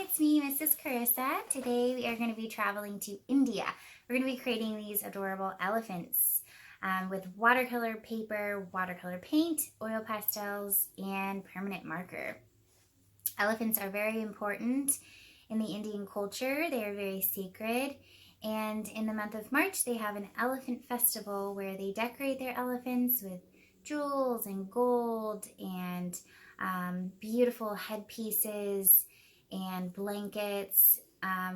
it's me, Mrs. Carissa. Today we are going to be traveling to India. We're going to be creating these adorable elephants with watercolor paper, watercolor paint, oil pastels, and permanent marker. Elephants are very important in the Indian culture. They are very sacred. And in the month of March, they have an elephant festival where they decorate their elephants with jewels and gold and beautiful headpieces and blankets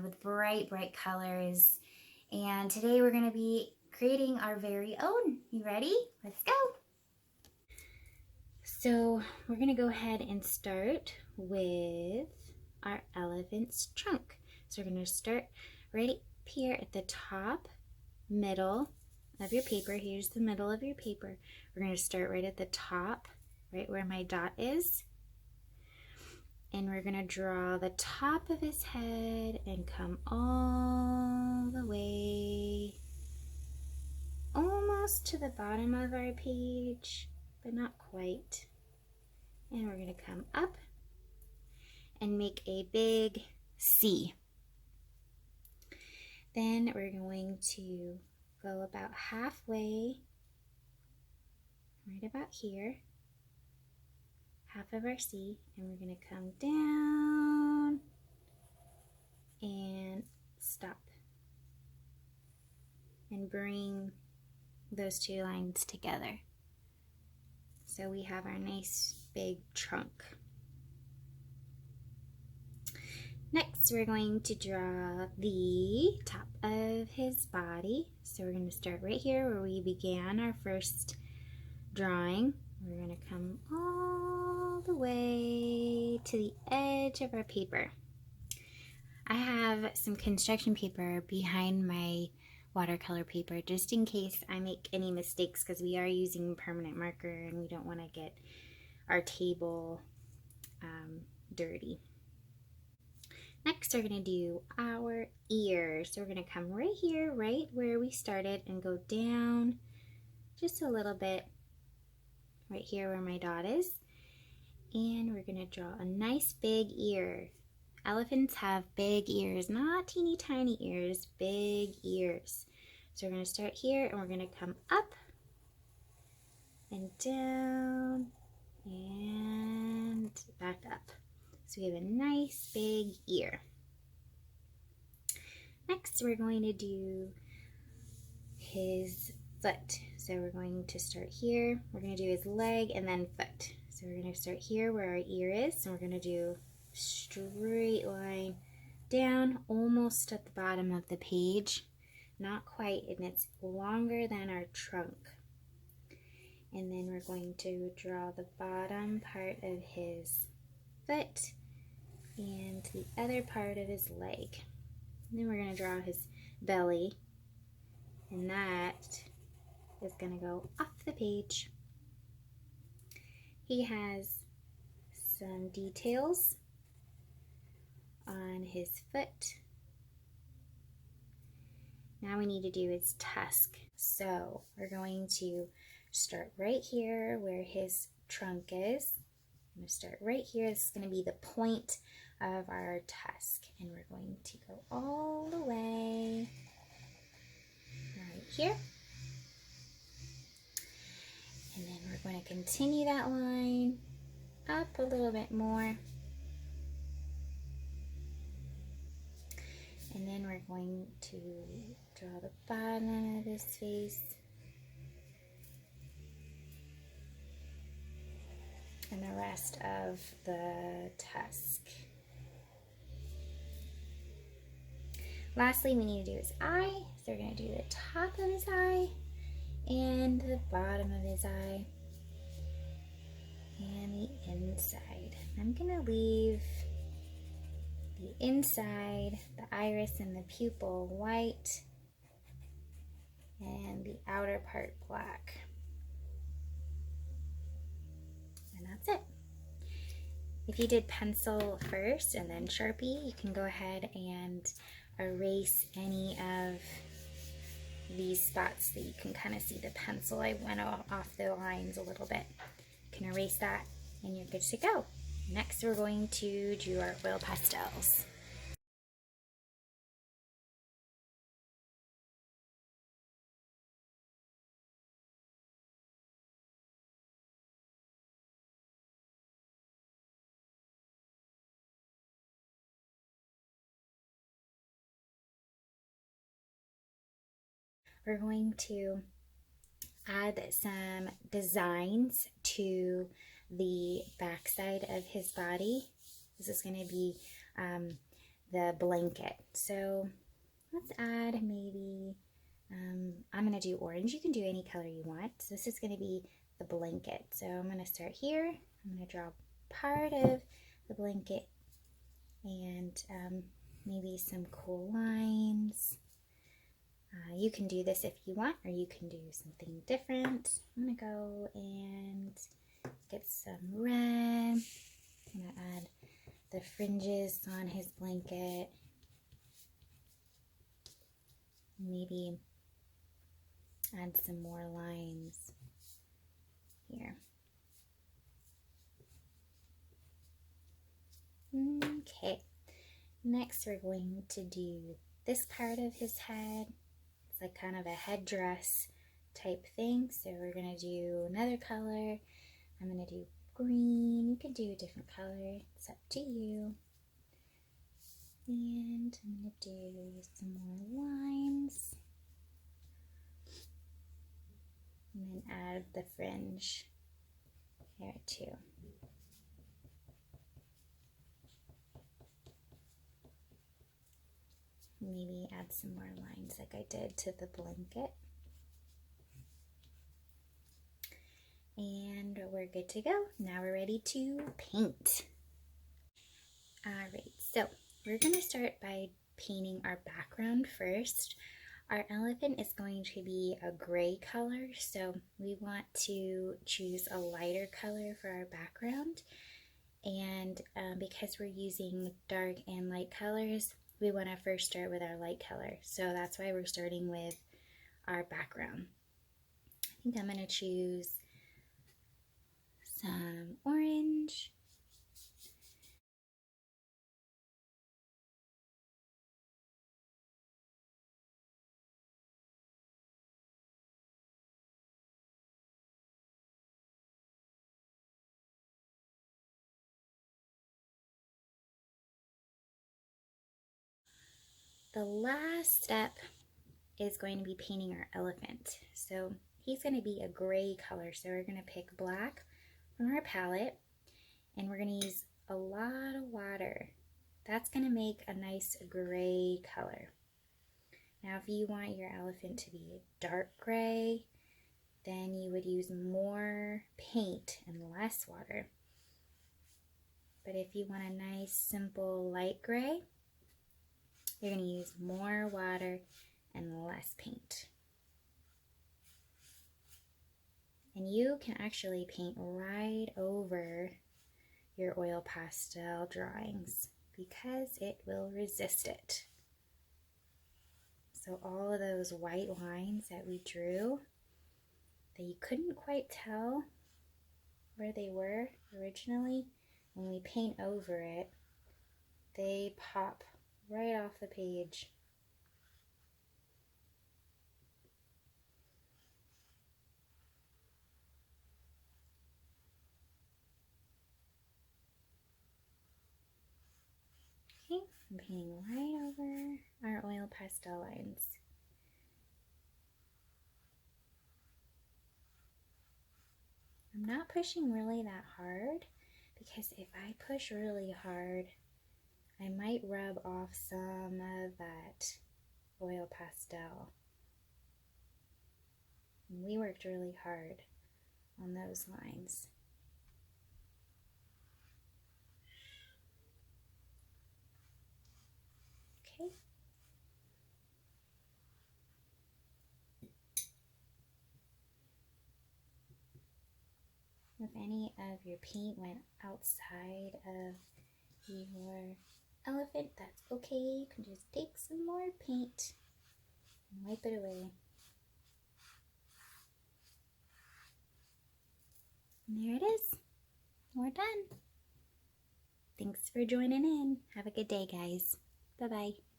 with bright, bright colors. And today we're going to be creating our very own. You ready? Let's go. So we're going to go ahead and start with our elephant's trunk. So we're going to start right here at the top middle of your paper. Here's the middle of your paper. We're going to start right at the top, right where my dot is. And we're going to draw the top of his head and come all the way almost to the bottom of our page, but not quite. And we're going to come up and make a big C. Then we're going to go about halfway, right about here, half of our C, and we're going to come down and stop and bring those two lines together. So we have our nice big trunk. Next, we're going to draw the top of his body. So we're going to start right here where we began our first drawing. We're going to come all the way to the edge of our paper. I have some construction paper behind my watercolor paper just in case I make any mistakes, because we are using permanent marker and we don't want to get our table dirty. Next, we're going to do our ears. So we're going to come right here, right where we started, and go down just a little bit, right here where my dot is. And we're going to draw a nice big ear. Elephants have big ears, not teeny tiny ears, big ears. So we're going to start here and we're going to come up and down and back up. So we have a nice big ear. Next, we're going to do his foot. So we're going to start here. We're going to do his leg and then foot. So we're going to start here where our ear is, and we're going to do straight line down almost at the bottom of the page. Not quite, and it's longer than our trunk. And then we're going to draw the bottom part of his foot and the other part of his leg. And then we're going to draw his belly, and that is going to go off the page. He has some details on his foot. Now we need to do his tusk. So we're going to start right here where his trunk is. I'm going to start right here. This is going to be the point of our tusk. And we're going to go all the way right here. And then we're going to continue that line up a little bit more. And then we're going to draw the bottom of his face. And the rest of the tusk. Lastly, we need to do his eye. So we're going to do the top of his eye and the bottom of his eye and the inside. I'm going to leave the inside, the iris and the pupil white, and the outer part black. And that's it. If you did pencil first and then Sharpie, you can go ahead and erase any of these spots that you can kind of see the pencil. I went off the lines a little bit. You can erase that and you're good to go. Next, we're going to do our oil pastels. we're going to add some designs to the backside of his body. This is going to be the blanket. So let's add maybe, I'm going to do orange. You can do any color you want. So this is going to be the blanket. So I'm going to start here. I'm going to draw part of the blanket and maybe some cool lines. You can do this if you want, or you can do something different. I'm going to go and get some red. I'm going to add the fringes on his blanket. Maybe add some more lines here. Okay, next we're going to do this part of his head. It's like kind of a headdress type thing. So we're going to do another color. I'm going to do green. You can do a different color. It's up to you. And I'm going to do some more lines. And then add the fringe here too. Maybe add some more lines like I did to the blanket. And we're good to go. Now we're ready to paint. Alright, so we're going to start by painting our background first. Our elephant is going to be a gray color, so we want to choose a lighter color for our background. And because we're using dark and light colors, we want to first start with our light color. So that's why we're starting with our background. I think I'm going to choose some orange. The last step is going to be painting our elephant. So he's going to be a gray color. So we're going to pick black from our palette, and we're going to use a lot of water. That's going to make a nice gray color. Now if you want your elephant to be dark gray, then you would use more paint and less water. But if you want a nice simple light gray, you're going to use more water and less paint. And you can actually paint right over your oil pastel drawings because it will resist it. So all of those white lines that we drew that you couldn't quite tell where they were originally, when we paint over it, they pop right off the page. Okay, I'm painting right over our oil pastel lines. I'm not pushing really that hard because if I push really hard, I might rub off some of that oil pastel. And we worked really hard on those lines. Okay. If any of your paint went outside of your elephant, that's okay. You can just take some more paint and wipe it away. And there it is. We're done. Thanks for joining in. Have a good day, guys. Bye-bye.